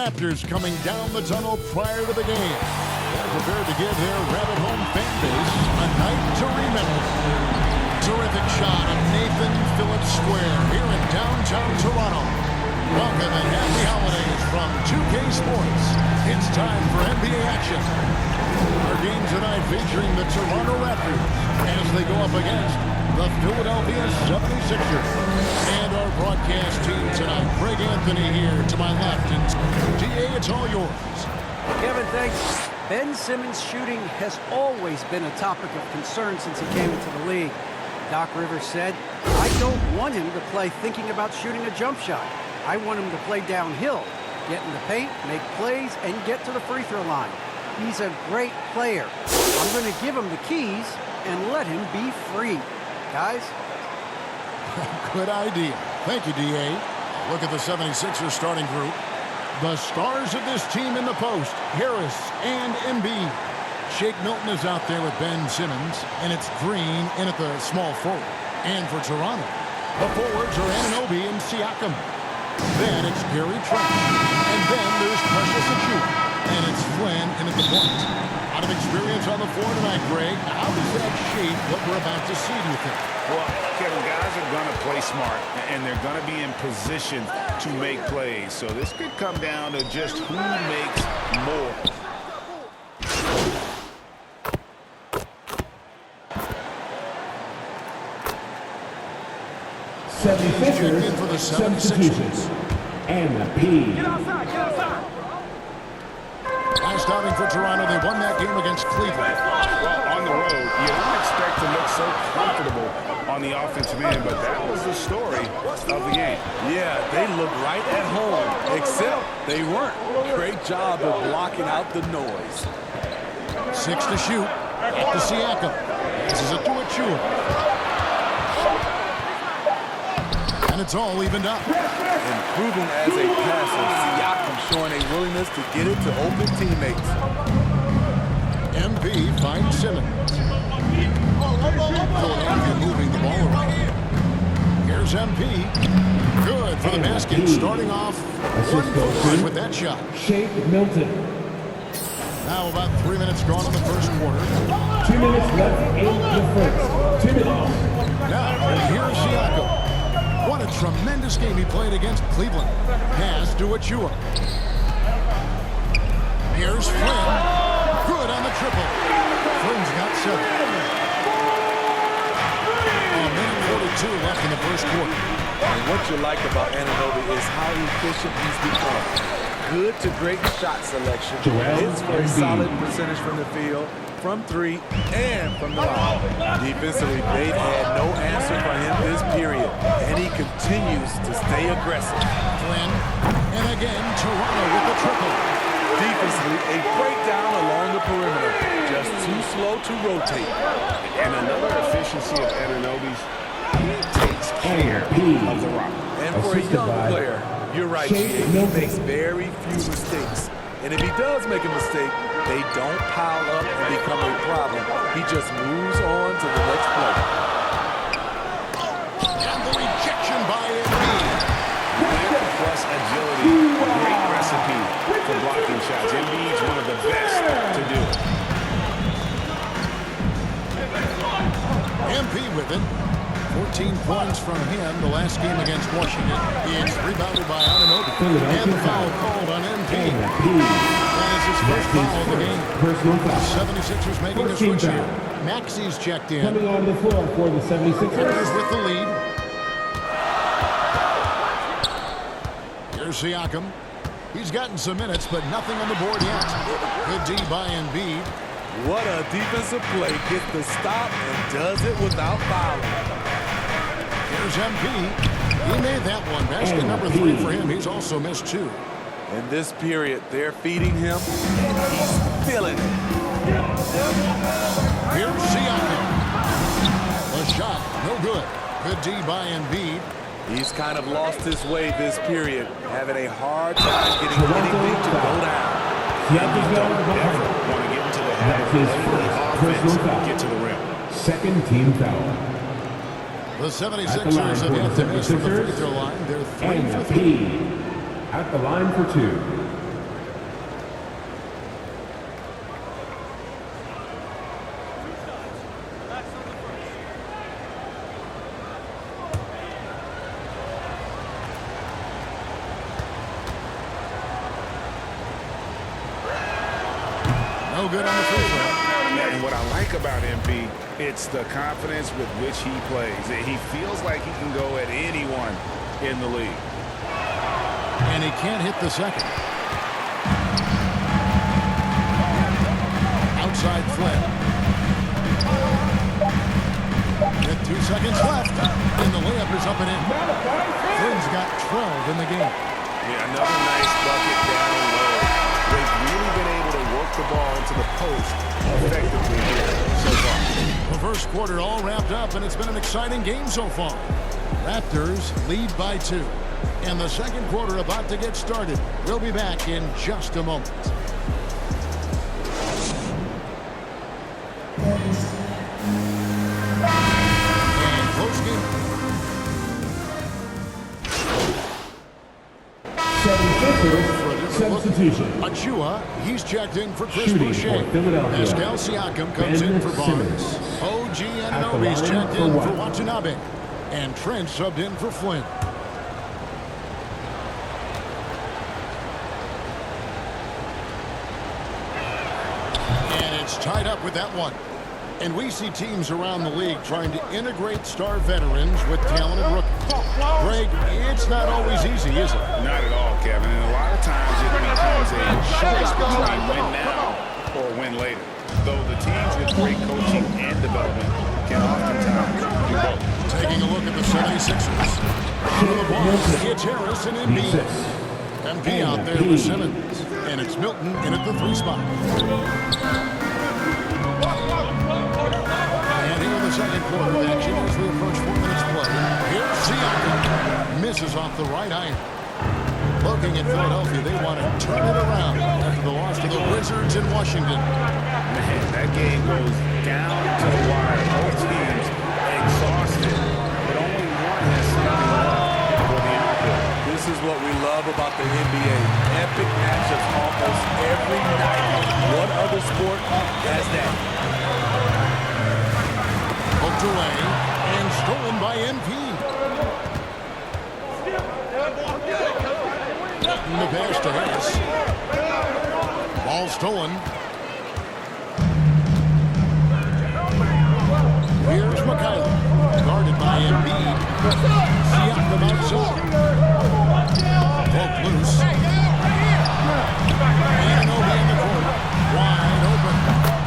Raptors coming down the tunnel prior to the game. They're prepared to give their Rabbit Home fan base a night to remember. Terrific shot of Nathan Phillips Square here in downtown Toronto. Welcome and happy holidays from 2K Sports. It's time for NBA action. Our game tonight featuring the Toronto Raptors as they go up against the Philadelphia 76ers. And our broadcast team tonight, Greg Anthony here to my left. And DA, it's all yours. Kevin, thanks. Ben Simmons' shooting has always been a topic of concern since he came into the league. Doc Rivers said, I don't want him to play thinking about shooting a jump shot. I want him to play downhill, get in the paint, make plays, and get to the free throw line. He's a great player. I'm going to give him the keys and let him be free. Guys? Good idea. Thank you, D.A. Look at the 76ers starting group. The stars of this team in the post, Harris and Embiid. Shake Milton is out there with Ben Simmons, and it's Green in at the small forward. And for Toronto, the forwards are Anunoby and Siakam. Then it's Gary Trent. And then there's Precious Achiuwa. And it's Flynn in at the point. Out of experience on the floor tonight, Greg, how does that shape what we're about to see, do you think? Well, Kevin, guys are going to play smart, and they're going to be in position to make plays. So this could come down to just who makes more. In for the 76ers. And the P. Get outside, get outside. Last outing for Toronto, they won that game against Cleveland. Well, on the road, you don't expect to look so comfortable on the offensive end, but that was the story of the game. Yeah, they looked right at home, except they weren't. Great job of blocking out the noise. 6 to shoot. Up to Siakam. This is a Achiuwa. And it's all evened up. Improving as a passer, Siakam showing a willingness to get it to open teammates. MB finds Simmons. Philadelphia moving the ball around. Here's MP. Good for the basket. Starting off 1-4 with that shot. Shake Milton. Now about 3 minutes gone in the first quarter. 2 minutes left in the first. 2 minutes. Now here's Siakam. What a tremendous game he played against Cleveland. Pass to Achiuwa. Here's Flynn. Good on the triple. Flynn's got 7. A minute 42 left in the first quarter. And what you like about Anunoby is how efficient he's become. Good to great shot selection. Hits for a solid percentage from the field, from 3, and from the line. Defensively, they've had no answer for him this period, and he continues to stay aggressive. Flynn, and again, Toronto with the triple. Defensively, a breakdown along the perimeter, just too slow to rotate. And another efficiency of Anunoby's, he takes care of the rock. And for a young player, you're right, he makes very few mistakes. And if he does make a mistake, they don't pile up and become a problem. He just moves on to the next play. And the rejection by Embiid. Quick plus agility, a great recipe for blocking shots. Embiid's one of the best to do it. MP with it. 14 points from him the last game against Washington. It's rebounded by Anunoby. And the foul called on MP. That is his first foul of the game. Personal foul. 76ers making a switch here. Maxi's checked in. Coming on the floor for the 76ers. Here's with the lead. Here's Siakam. He's gotten some minutes, but nothing on the board yet. Good D by Embiid. What a defensive play. Gets the stop and does it without fouling. Here's MP. He made that one. Basket number 3 for him. He's also missed 2. In this period, they're feeding him, and he's feeling it. Here's Siakam. A shot. No good. Good D by Embiid. He's kind of lost his way this period, having a hard time getting anything to go down. Want to get into the habit of offense, get to the rim. Second team foul. The 76ers have yet to miss from the free throw line. They're 3 for 3. At the line for 2. No good on the free throw. And what I like about MP, it's the confidence with which he plays. He feels like he can go at anyone in the league. And he can't hit the second. Outside Flynn. With 2 seconds left. And the layup is up and in. Flynn's got 12 in the game. Yeah, another nice bucket down low. They've really been able to work the ball into the post effectively here so far. The first quarter all wrapped up, and it's been an exciting game so far. Raptors lead by 2. And the second quarter about to get started. We'll be back in just a moment. And close game. 75ers substitution. Achua, he's checked in for Chris Shooting Boucher. for Philadelphia. Pascal Siakam comes in for Barnes. Simmons. OG At the Anunoby's line checked for in for White. Watanabe. And Trent subbed in for Flynn. And it's tied up with that one. And we see teams around the league trying to integrate star veterans with talented rookies. Greg, it's not always easy, is it? Not at all, Kevin. And a lot of times it becomes a choice between win now or win later. Though the teams with great coaching and development can oftentimes do both. Taking a look at the 76ers. Out of the block, it's Harris and Embiid. MP out there with Simmons. And it's Milton in at the 3 spot. And here in the second quarter of action as we approach 4 minutes play. Here's Siakam. Misses off the right iron. Looking at Philadelphia, they want to turn it around after the loss to the Wizards in Washington. Man, that game goes down to the wire. Both teams exhausted, but only one has something left for the output. This is what we love about the NBA. Epic matchups almost every night. What other sport has that? Poked away and stolen by MP. The pass to Harris. Ball stolen. Here's McKayla. Guarded by Embiid. Siakam outside. Poked loose. Anunoby in the corner. Wide open.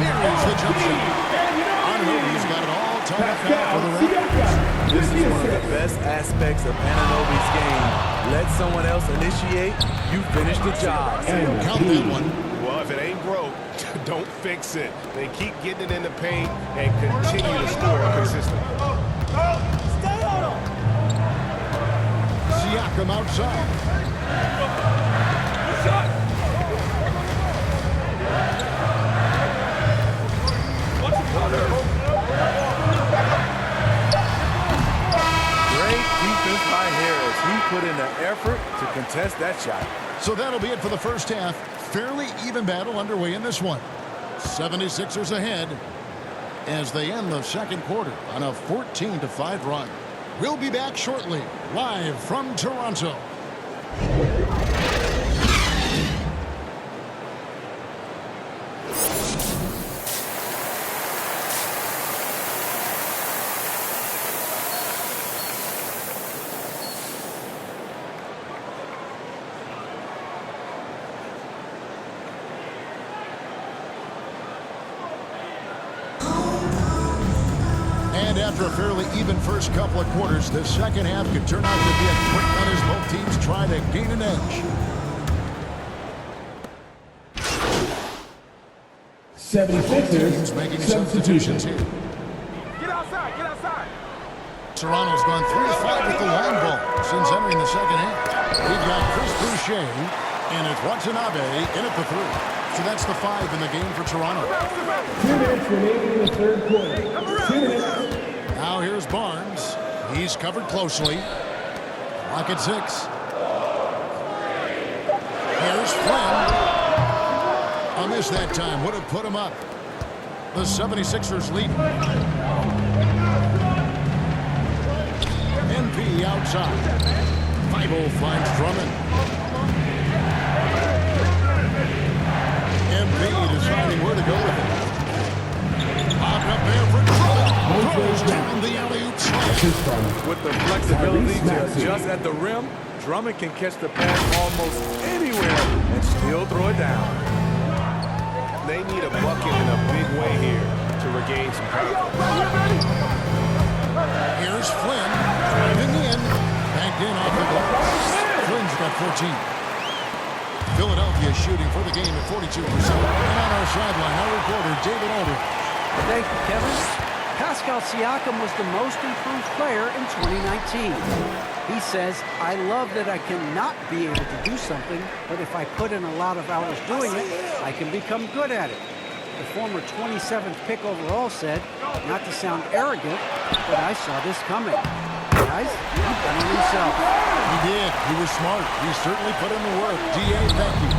Buries the jump shot. Anunoby's got it all tied up now for the Raptors. This is one of the best aspects of Anunoby's game. Let someone else initiate, you finish the job. Count that one. Well, if it ain't broke, don't fix it. They keep getting it in the paint and continue to score consistently. Siakam outside. Great defense by Harris. He put in the effort to contest that shot. So that'll be it for the first half. Fairly even battle underway in this one. 76ers ahead as they end the second quarter on a 14-5 run. We'll be back shortly, live from Toronto. And after a fairly even first couple of quarters, the second half could turn out to be a quick one as both teams try to gain an edge. 76ers Making substitutions here. Get outside, get outside. Toronto's gone 3 of 5 with the long ball since entering the second half. We've got Chris Boucher, and it's Watanabe in at the 3. So that's the 5 in the game for Toronto. 2 minutes remaining in the third quarter. 2 minutes. Now here's Barnes. He's covered closely. Clock at 6. Here's Flynn. A miss that time would have put him up. The 76ers lead. MP outside. Bible finds Drummond. MP deciding where to go With the flexibility to adjust at the rim, Drummond can catch the pass almost anywhere and still throw it down. They need a bucket in a big way here to regain some confidence. Here's Flynn driving in. Backed in off the glass. Flynn's got 14. Philadelphia shooting for the game at 42%. And on our sideline, our reporter, David Alder. Thank you, Kevin. Pascal Siakam was the most improved player in 2019. He says, I love that I cannot be able to do something, but if I put in a lot of hours doing it, I can become good at it. The former 27th pick overall said, not to sound arrogant, but I saw this coming. Guys, he done it himself. He did. He was smart. He certainly put in the work. D.A., thank you.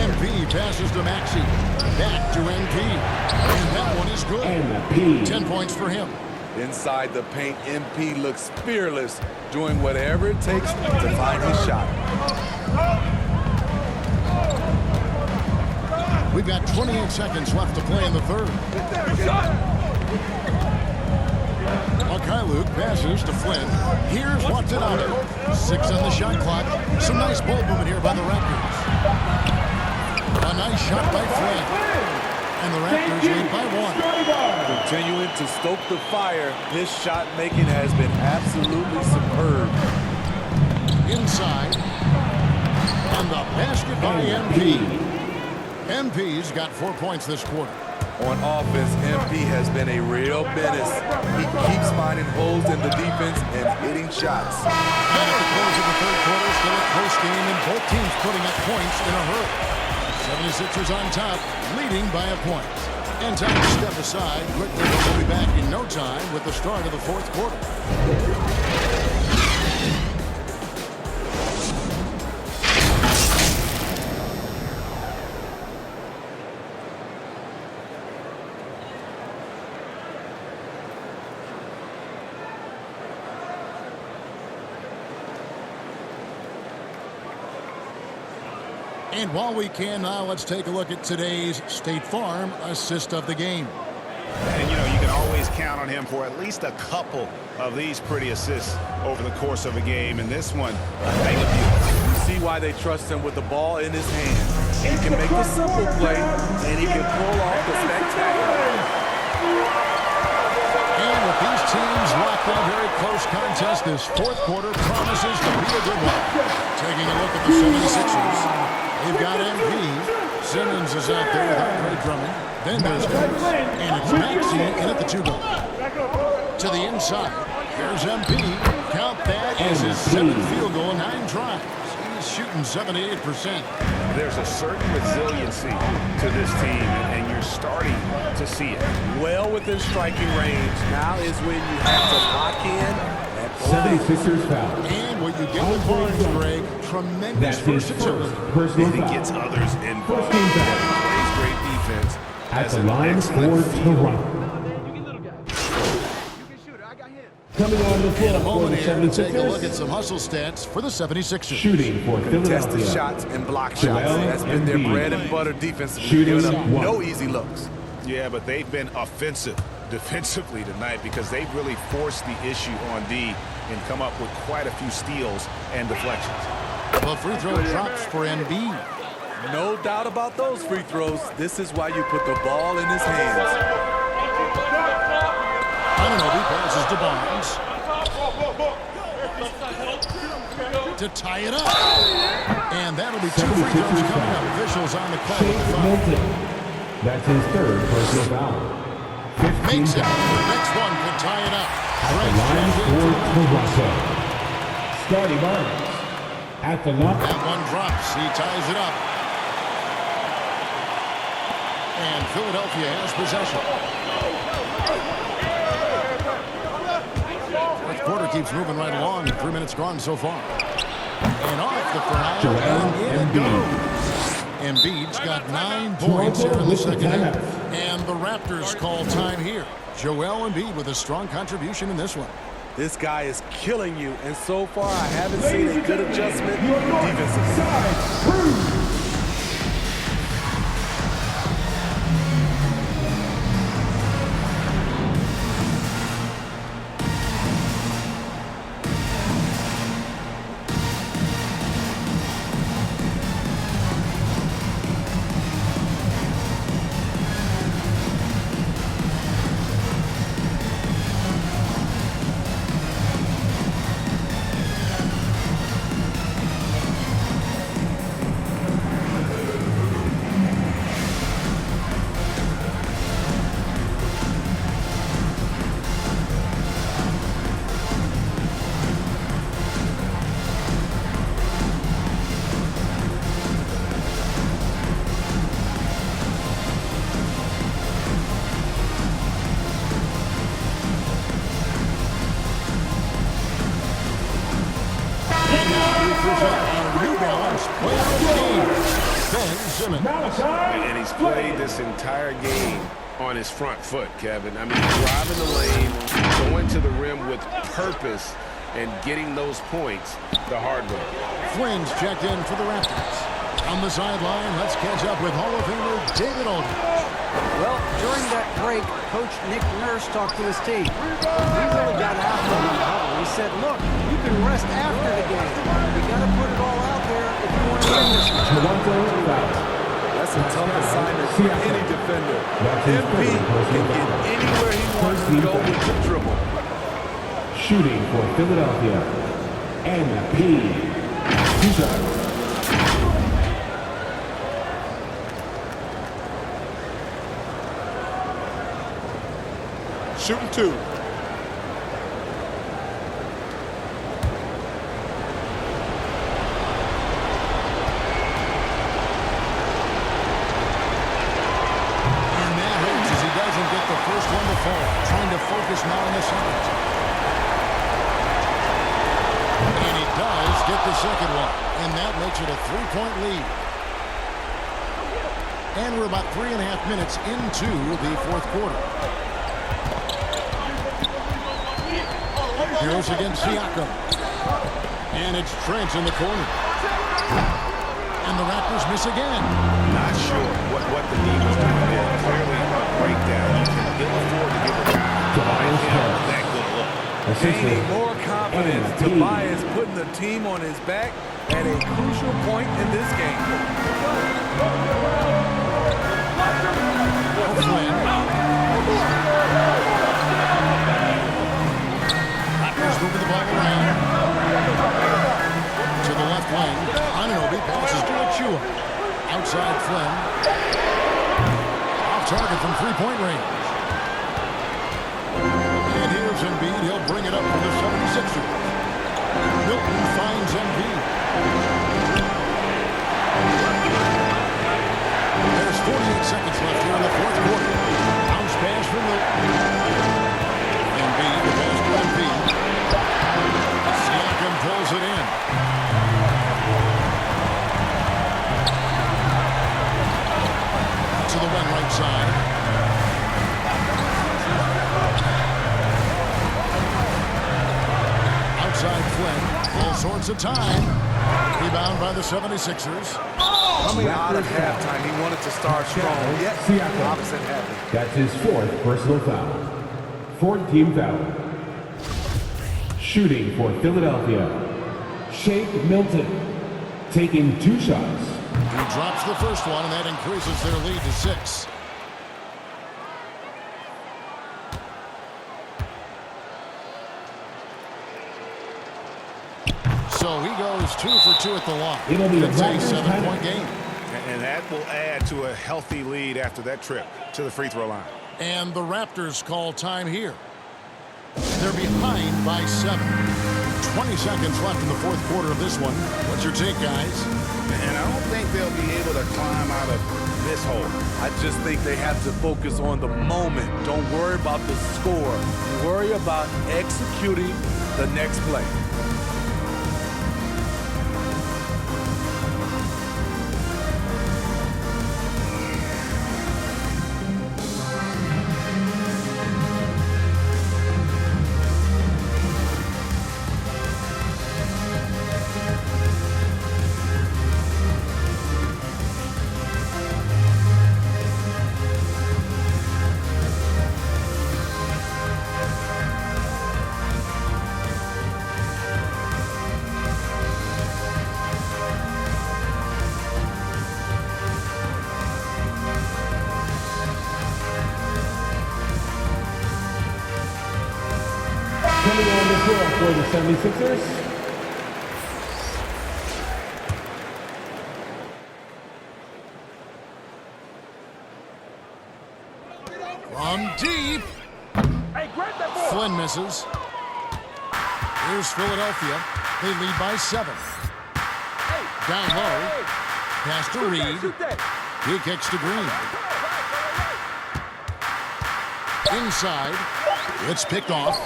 MP passes to Maxey. Back to MP. And that one is good. 10 points for him. Inside the paint, MP looks fearless, doing whatever it takes to find his shot. We've got 28 seconds left to play in the third. Luke passes to Flynn. Here's Watanabe. 6 on the shot clock. Some nice ball movement here by the Raptors. A nice shot by Flynn. And the Raptors lead by 1. Continuing to stoke the fire, his shot making has been absolutely superb. Inside. And the basket by MP. MP's got 4 points this quarter. On offense, MP has been a real menace. He keeps finding holes in the defense and hitting shots. And at the close of the third quarter, still a close game, and both teams putting up points in a hurry. 76ers on top, leading by a point. And time to step aside quickly, but we'll be back in no time with the start of the fourth quarter. And while we can now, let's take a look at today's State Farm assist of the game. And, you know, you can always count on him for at least a couple of these pretty assists over the course of a game. And this one, a thing of beauty. You see why they trust him with the ball in his hand. He can make the simple play, and he can pull off the spectacular. And with these teams locked in a very close contest, this fourth quarter promises to be a good one. Taking a look at the 76ers. They've got MP. Simmons is out there with Andre Drummond. Then there's Davis. And it's Maxey in at the 2-goal. To the inside. Here's MP. Count that as his 7th field goal in 9 tries. He's shooting 78%. There's a certain resiliency to this team, and you're starting to see it. Well within striking range. Now is when you have to lock in. 76ers foul. And what you get with Barnes, Greg, tremendous versatility. And he gets others involved. Plays great defense. At the line for Toronto. Coming on the In a floor for moment the here, we'll take a look at 76ers. some hustle stats for the 76ers. Shooting for Contested Philadelphia. shots and block shots. That's been their bread and butter defense. Shooting Giving up 1. no easy looks. Yeah, but they've been offensive defensively tonight because they've really forced the issue on D and come up with quite a few steals and deflections. The free throw drops for Embiid. No doubt about those free throws. This is why you put the ball in his hands. Anunoby passes to Barnes. To tie it up. And that'll be 2 free throws coming up. Officials on the call. Shake Milton. That's his 3rd personal foul. 15 Makes it. fouls. The next one can tie it up. At the line for Toronto. Scotty Barnes. At the line. That one drops. He ties it up. And Philadelphia has possession. Fourth quarter keeps moving right along. 3 minutes gone so far. And off the foul. Joel And in it Embiid. goes. Embiid's got 9 points here in the second half. And the Raptors call time here. Joel Embiid with a strong contribution in this one. This guy is killing you, and so far I haven't seen a good adjustment defensively. now we present our New Balance Player of the Game, Ben Simmons. And he's played this entire game on his front foot, Kevin. I mean, driving the lane, going to the rim with purpose, and getting those points the hard way. Flynn's checked in for the Raptors. On the sideline, let's catch up with Hall of Famer David Aldridge. Well, during that break, Coach Nick Nurse talked to his team. He really got after them in the huddle. He said, look, you can rest after the game. You got to put it all out there if you want to win this game. That's a tough assignment for any defender. MP can get anywhere he wants to go with the dribble. Shooting for Philadelphia. MP. 2 shots. Shooting 2. First one to fall. Trying to focus now on the second. And he does get the second one. And that makes it a 3-point lead. And we're about 3.5 minutes into the fourth quarter. Here's against Siakam. And it's Trent in the corner. And the Raptors miss again. Not sure what the D was doing there. Clearly a breakdown. You can afford to give a guy that good look. Gaining more confidence. Tobias putting the team on his back at a crucial point in this game. Flynn. Raptors moving the ball around. To the left wing. Anunoby passes to Achua. Outside Flynn. Off target from three-point range. And here's Embiid. He'll bring it up for the 76ers. Milton finds Embiid. There's 48 seconds left here in the fourth quarter. Bounce pass from Milton. Embiid, the pass to Embiid. Siakam pulls it in. To the wing right side. Outside Flynn. All sorts of time. Rebound by the 76ers. Coming out of halftime, he wanted to start strong. Yet, the opposite happened. That's his 4th personal foul. 4th team foul. Shooting for Philadelphia. Shake Milton. Taking 2 shots. He drops the first one, and that increases their lead to 6. So he goes 2 for 2 at the line. It'll be It's a a 7-point game. And that will add to a healthy lead after that trip to the free throw line. And the Raptors call time here. They're behind by 7. 20 seconds left in the fourth quarter of this one. What's your take, guys? And I don't think they'll be able to climb out of this hole. I just think they have to focus on the moment. Don't worry about the score. Worry about executing the next play. Coming on the floor for the 76ers. From deep. Flynn misses. Here's Philadelphia. They lead by 7. Down low. Pass to Reed. He kicks to Green. Inside. It's picked off.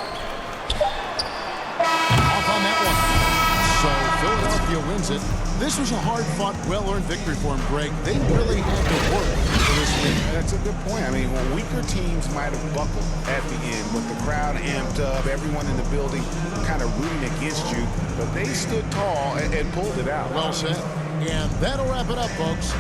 Off on that one. So Philadelphia wins it. This was a hard-fought, well-earned victory for them, Greg. They really had to work for this win. That's a good point. I mean, when weaker teams might have buckled at the end with the crowd amped up, everyone in the building kind of rooting against you, but they stood tall and pulled it out. Well said. And that'll wrap it up, folks.